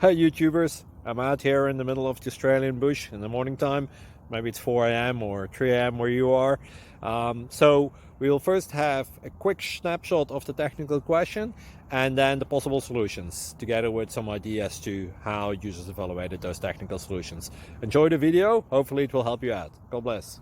Hey YouTubers, I'm out here in the middle of the Australian bush in the morning time. Maybe it's 4 a.m. or 3 a.m. where you are. So we'll first have a quick snapshot of the technical question and then the possible solutions, together with some ideas to how users evaluated those technical solutions. Enjoy the video, hopefully it will help you out. God bless.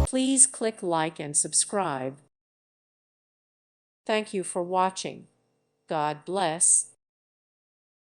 Please click like and subscribe. Thank you for watching. God bless.